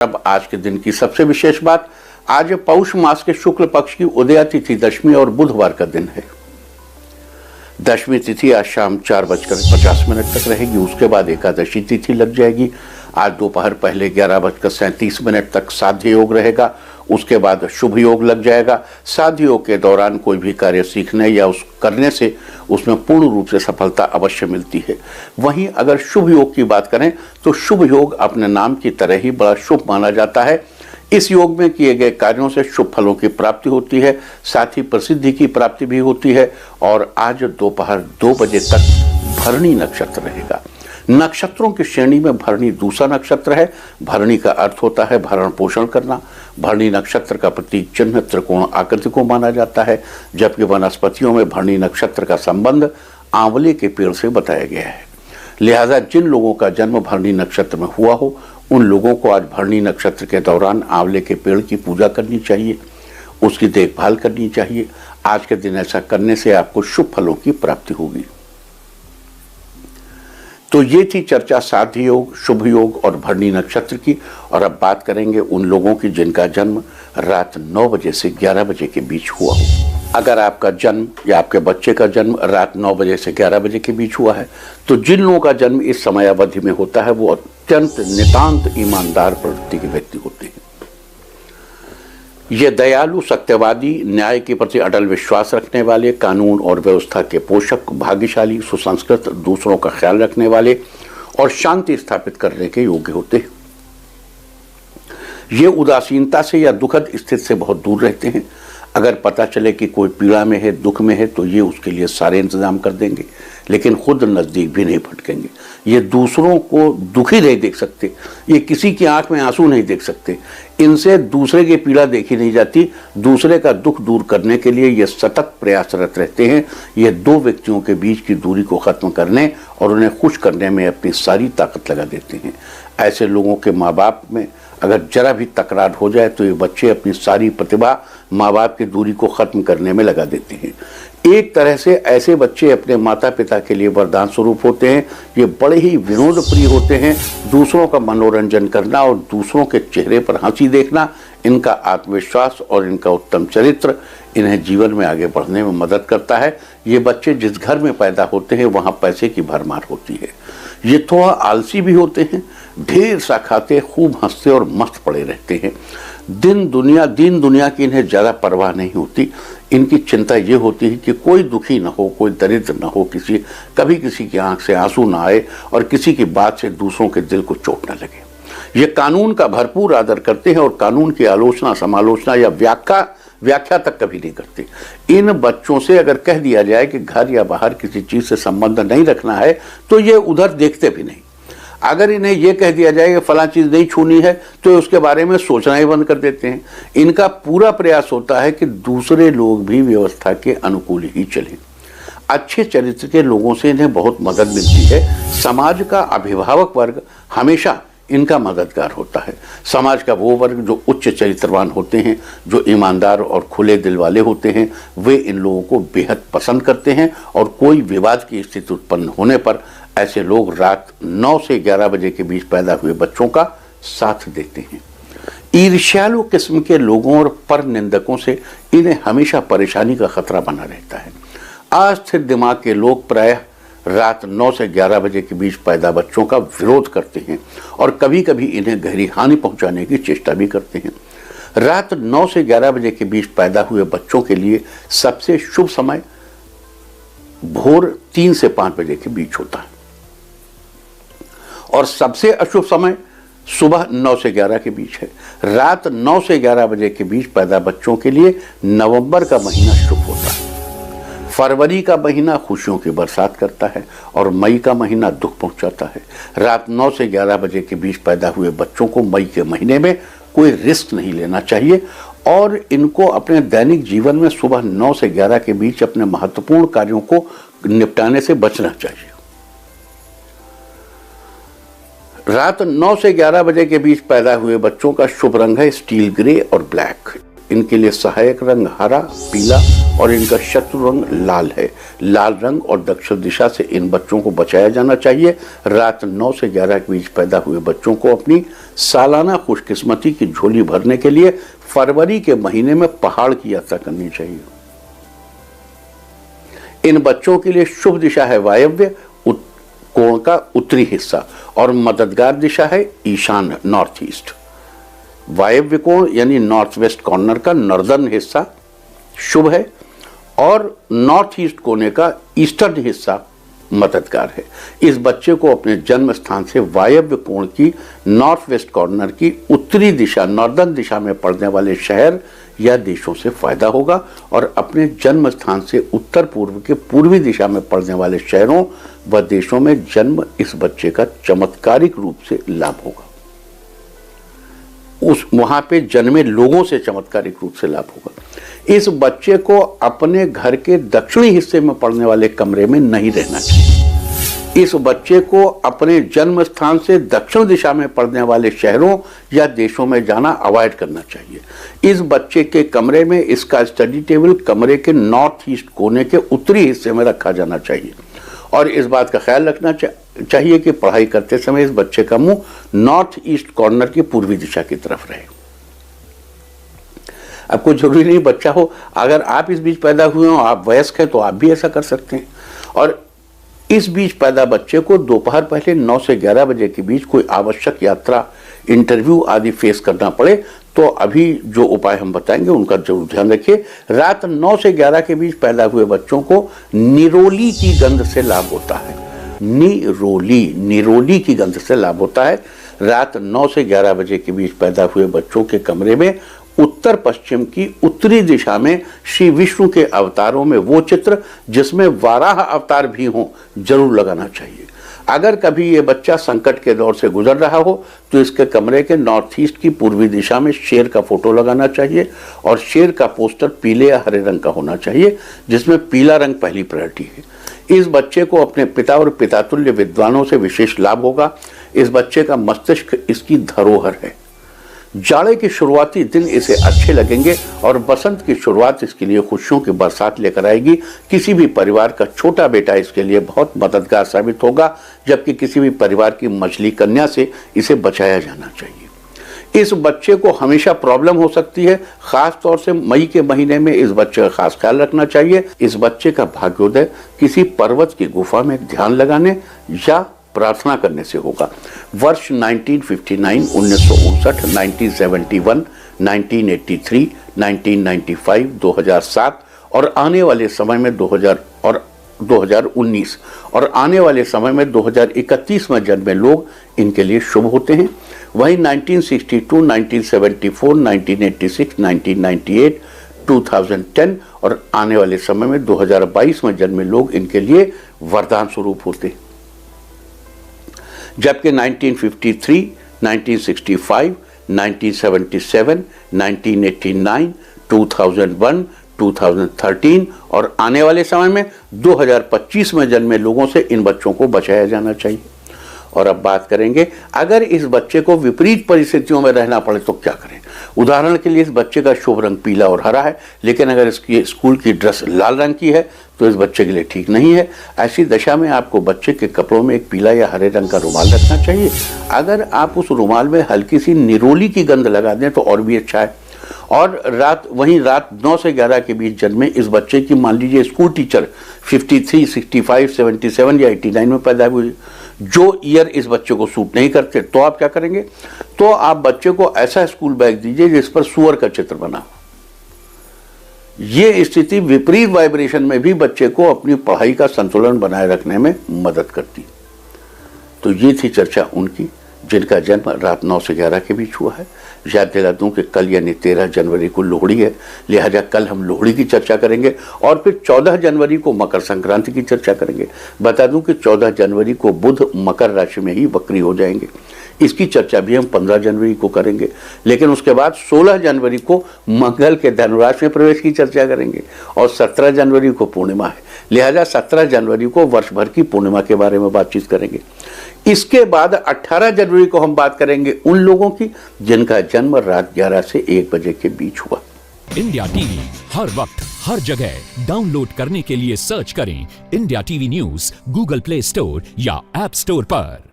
अब आज के दिन की सबसे विशेष बात, आज पौष मास के शुक्ल पक्ष की उदया तिथि दशमी और बुधवार का दिन है। दशमी तिथि आज शाम 4:50 तक रहेगी। उसके बाद एकादशी तिथि लग जाएगी। आज दोपहर पहले 11:37 तक साध्य योग रहेगा। उसके बाद शुभ योग लग जाएगा। साध्य योग के दौरान कोई भी कार्य सीखने या उस करने से उसमें पूर्ण रूप से सफलता अवश्य मिलती है। वहीं अगर शुभ योग की बात करें तो शुभ योग अपने नाम की तरह ही बड़ा शुभ माना जाता है। इस योग में किए गए कार्यों से शुभ फलों की प्राप्ति होती है, साथ ही प्रसिद्धि की प्राप्ति भी होती है। और आज दोपहर 2 बजे तक भरणी नक्षत्र रहेगा। नक्षत्रों की श्रेणी में भरणी दूसरा नक्षत्र है। भरणी का अर्थ होता है भरण पोषण करना। भरणी नक्षत्र का प्रतीक चिन्ह त्रिकोण आकृति को माना जाता है, जबकि वनस्पतियों में भरणी नक्षत्र का संबंध आंवले के पेड़ से बताया गया है। लिहाजा जिन लोगों का जन्म भरणी नक्षत्र में हुआ हो उन लोगों को आज भरणी नक्षत्र के दौरान आंवले के पेड़ की पूजा करनी चाहिए, उसकी देखभाल करनी चाहिए। आज के दिन ऐसा करने से आपको शुभ फलों की प्राप्ति होगी। तो ये थी चर्चा साध्य योग, शुभ योग और भरणी नक्षत्र की। और अब बात करेंगे उन लोगों की जिनका जन्म रात 9 बजे से 11 बजे के बीच हुआ हो। अगर आपका जन्म या आपके बच्चे का जन्म रात 9 बजे से 11 बजे के बीच हुआ है तो जिन लोगों का जन्म इस समय अवधि में होता है वो अत्यंत नितांत ईमानदार प्रवृत्ति के व्यक्ति होते हैं। ये दयालु, सत्यवादी, न्याय के प्रति अटल विश्वास रखने वाले, कानून और व्यवस्था के पोषक, भाग्यशाली, सुसंस्कृत, दूसरों का ख्याल रखने वाले और शांति स्थापित करने के योग्य होते हैं। ये उदासीनता से या दुखद स्थिति से बहुत दूर रहते हैं। अगर पता चले कि कोई पीड़ा में है, दुख में है, तो ये उसके लिए सारे इंतजाम कर देंगे, लेकिन खुद नज़दीक भी नहीं भटकेंगे। ये दूसरों को दुखी नहीं देख सकते, ये किसी की आंख में आंसू नहीं देख सकते। इनसे दूसरे की पीड़ा देखी नहीं जाती। दूसरे का दुख दूर करने के लिए ये सतत प्रयासरत रहते हैं। ये दो व्यक्तियों के बीच की दूरी को ख़त्म करने और उन्हें खुश करने में अपनी सारी ताकत लगा देते हैं। ऐसे लोगों के माँ बाप में अगर जरा भी तकरार हो जाए तो ये बच्चे अपनी सारी प्रतिभा माँ बाप की दूरी को ख़त्म करने में लगा देते हैं। एक तरह से ऐसे बच्चे अपने माता पिता के लिए वरदान स्वरूप होते हैं। ये बड़े ही विनोद प्रिय होते हैं। दूसरों का मनोरंजन करना और दूसरों के चेहरे पर हंसी देखना, इनका आत्मविश्वास और इनका उत्तम चरित्र इन्हें जीवन में आगे बढ़ने में मदद करता है। ये बच्चे जिस घर में पैदा होते हैं वहाँ पैसे की भरमार होती है। ये थोड़ा आलसी भी होते हैं, ढेर सा खाते, खूब हंसते और मस्त पड़े रहते हैं। दीन दुनिया की इन्हें ज़्यादा परवाह नहीं होती। इनकी चिंता ये होती है कि कोई दुखी ना हो, कोई दरिद्र ना हो, कभी किसी की आंख से आंसू ना आए और किसी की बात से दूसरों के दिल को चोट न लगे। ये कानून का भरपूर आदर करते हैं और कानून की आलोचना, समालोचना या व्याख्या तक कभी नहीं करते। इन बच्चों से अगर कह दिया जाए कि घर या बाहर किसी चीज़ से संबंध नहीं रखना है तो ये उधर देखते भी नहीं। अगर इन्हें यह कह दिया जाए कि फलां चीज़ नहीं छूनी है तो उसके बारे में सोचना ही बंद कर देते हैं। इनका पूरा प्रयास होता है कि दूसरे लोग भी व्यवस्था के अनुकूल ही चलें। अच्छे चरित्र के लोगों से इन्हें बहुत मदद मिलती है। समाज का अभिभावक वर्ग हमेशा इनका मददगार होता है। समाज का वो वर्ग जो उच्च चरित्रवान होते हैं, जो ईमानदार और खुले दिल वाले होते हैं, वे इन लोगों को बेहद पसंद करते हैं और कोई विवाद की स्थिति उत्पन्न होने पर ऐसे लोग रात 9 से 11 बजे के बीच पैदा हुए बच्चों का साथ देते हैं। ईर्ष्यालु किस्म के लोगों और पर निंदकों से इन्हें हमेशा परेशानी का खतरा बना रहता है। अस्थिर दिमाग के लोग प्रायः रात 9 से 11 बजे के बीच पैदा बच्चों का विरोध करते हैं और कभी कभी इन्हें गहरी हानि पहुंचाने की चेष्टा भी करते हैं। रात 9 से 11 बजे के बीच पैदा हुए बच्चों के लिए सबसे शुभ समय भोर 3 से 5 बजे के बीच होता है और सबसे अशुभ समय सुबह 9 से 11 के बीच है। रात 9 से 11 बजे के बीच पैदा बच्चों के लिए नवंबर का महीना शुभ होता है। फरवरी का महीना खुशियों की बरसात करता है और मई का महीना दुख पहुंचाता है। रात 9 से 11 बजे के बीच पैदा हुए बच्चों को मई के महीने में कोई रिस्क नहीं लेना चाहिए और इनको अपने दैनिक जीवन में सुबह 9 से 11 के बीच अपने महत्वपूर्ण कार्यों को निपटाने से बचना चाहिए। रात 9 से 11 बजे के बीच पैदा हुए बच्चों का शुभ रंग है स्टील ग्रे और ब्लैक। इनके लिए सहायक रंग हरा, पीला और इनका शत्रु रंग लाल है। लाल रंग और दक्षिण दिशा से इन बच्चों को बचाया जाना चाहिए। रात 9 से 11 के बीच पैदा हुए बच्चों को अपनी सालाना खुशकिस्मती की झोली भरने के लिए फरवरी के महीने में पहाड़ की यात्रा करनी चाहिए। इन बच्चों के लिए शुभ दिशा है वायव्य कोण का उत्तरी हिस्सा और मददगार दिशा है ईशान, नॉर्थ ईस्ट। वायव्य कोण यानी नॉर्थ वेस्ट कॉर्नर का नॉर्दर्न हिस्सा शुभ है और नॉर्थ ईस्ट कोने का ईस्टर्न हिस्सा मददगार है। इस बच्चे को अपने जन्म स्थान से वायव्य कोण की नॉर्थ वेस्ट कॉर्नर की उत्तरी दिशा, नॉर्दर्न दिशा में पड़ने वाले शहर या देशों से फायदा होगा और अपने जन्म स्थान से उत्तर पूर्व के पूर्वी दिशा में पड़ने वाले शहरों व देशों में जन्म इस बच्चे का चमत्कारिक रूप से लाभ होगा। वहां पे जन्मे लोगों से चमत्कारिक रूप से लाभ होगा। इस बच्चे को अपने घर के दक्षिणी हिस्से में पड़ने वाले कमरे में नहीं रहना चाहिए। इस बच्चे को अपने जन्म स्थान से दक्षिण दिशा में पड़ने वाले शहरों या देशों में जाना अवॉइड करना चाहिए। इस बच्चे के कमरे में इसका स्टडी टेबल कमरे के नॉर्थ ईस्ट कोने के उत्तरी हिस्से में रखा जाना चाहिए और इस बात का ख्याल रखना चाहिए कि पढ़ाई करते समय इस बच्चे का मुंह नॉर्थ ईस्ट कॉर्नर की पूर्वी दिशा की तरफ रहे। अब कोई जरूरी नहीं बच्चा हो, अगर आप इस बीच पैदा हुए हो, आप वयस्क हैं तो आप भी ऐसा कर सकते हैं। और इस बीच पैदा बच्चे को दोपहर पहले 9 से 11 बजे के बीच कोई आवश्यक यात्रा, इंटरव्यू आदि फेस करना पड़े तो अभी जो उपाय हम बताएंगे उनका जरूर ध्यान रखिए। रात 9 से 11 के बीच पैदा हुए बच्चों को निरोली की गंध से लाभ होता है। निरोली की गंध से लाभ होता है। रात 9 से 11 बजे के बीच पैदा हुए बच्चों के कमरे में उत्तर पश्चिम की उत्तरी दिशा में श्री विष्णु के अवतारों में वो चित्र जिसमें वाराह अवतार भी हों जरूर लगाना चाहिए। अगर कभी ये बच्चा संकट के दौर से गुजर रहा हो तो इसके कमरे के नॉर्थ ईस्ट की पूर्वी दिशा में शेर का फोटो लगाना चाहिए और शेर का पोस्टर पीले या हरे रंग का होना चाहिए जिसमें पीला रंग पहली प्रायोरिटी है। इस बच्चे को अपने पिता और पितातुल्य विद्वानों से विशेष लाभ होगा। इस बच्चे का मस्तिष्क इसकी धरोहर है। जाड़े की शुरुआती दिन इसे अच्छे लगेंगे और बसंत की शुरुआत इसके लिए खुशियों की बरसात लेकर आएगी। किसी भी परिवार का छोटा बेटा इसके लिए बहुत मददगार साबित होगा, जबकि किसी भी परिवार की मछली कन्या से इसे बचाया जाना चाहिए। इस बच्चे को हमेशा प्रॉब्लम हो सकती है, खास तौर से मई के महीने में इस बच्चे का खास ख्याल रखना चाहिए। इस बच्चे का भाग्योदय किसी पर्वत की गुफा में ध्यान लगाने या प्रार्थना करने से होगा। वर्ष 1959, 1959, 1971, 1983, 1995, 2007 और आने वाले समय में 2019 और आने वाले समय में 2031 में जन्मे लोग इनके लिए शुभ होते हैं। वहीं 1962, 1974, 1986, 1998, 2010 और आने वाले समय में 2022 में जन्मे लोग इनके लिए वरदान स्वरूप होते हैं। जबकि 1953, 1965, 1977, 1989, 2001, 2013 और आने वाले समय में 2025 में जन्मे लोगों से इन बच्चों को बचाया जाना चाहिए। और अब बात करेंगे अगर इस बच्चे को विपरीत परिस्थितियों में रहना पड़े तो क्या करें। उदाहरण के लिए इस बच्चे का शुभ रंग पीला और हरा है, लेकिन अगर इसकी स्कूल की ड्रेस लाल रंग की है तो इस बच्चे के लिए ठीक नहीं है। ऐसी दशा में आपको बच्चे के कपड़ों में एक पीला या हरे रंग का रुमाल रखना चाहिए। अगर आप उस रुमाल में हल्की सी निरोली की गंध लगा दें तो और भी अच्छा है। और रात 9 से 11 के बीच जन्मे इस बच्चे की मान लीजिए स्कूल टीचर 53, 65, 77 या 89 में पैदा हुई, जो ईयर इस बच्चे को सूट नहीं करते, तो आप क्या करेंगे? तो आप बच्चे को ऐसा स्कूल बैग दीजिए जिस पर सूअर का चित्र बना। ये स्थिति विपरीत वाइब्रेशन में भी बच्चे को अपनी पढ़ाई का संतुलन बनाए रखने में मदद करती। तो ये थी चर्चा उनकी जिनका जन्म रात 9 से 11 के बीच हुआ है। याद दिला दूं कि कल यानी 13 जनवरी को लोहड़ी है, लिहाजा कल हम लोहड़ी की चर्चा करेंगे और फिर 14 जनवरी को मकर संक्रांति की चर्चा करेंगे। बता दूं कि 14 जनवरी को बुध मकर राशि में ही वक्री हो जाएंगे। इसकी चर्चा भी हम 15 जनवरी को करेंगे, लेकिन उसके बाद 16 जनवरी को मंगल के धनुराशि में प्रवेश की चर्चा करेंगे और 17 जनवरी को पूर्णिमा है, लिहाजा 17 जनवरी को वर्ष भर की पूर्णिमा के बारे में बातचीत करेंगे। इसके बाद 18 जनवरी को हम बात करेंगे उन लोगों की जिनका जन्म रात 11 से 1 बजे के बीच हुआ। इंडिया टीवी हर वक्त हर जगह डाउनलोड करने के लिए सर्च करें India TV news Google play store या ऐप स्टोर पर।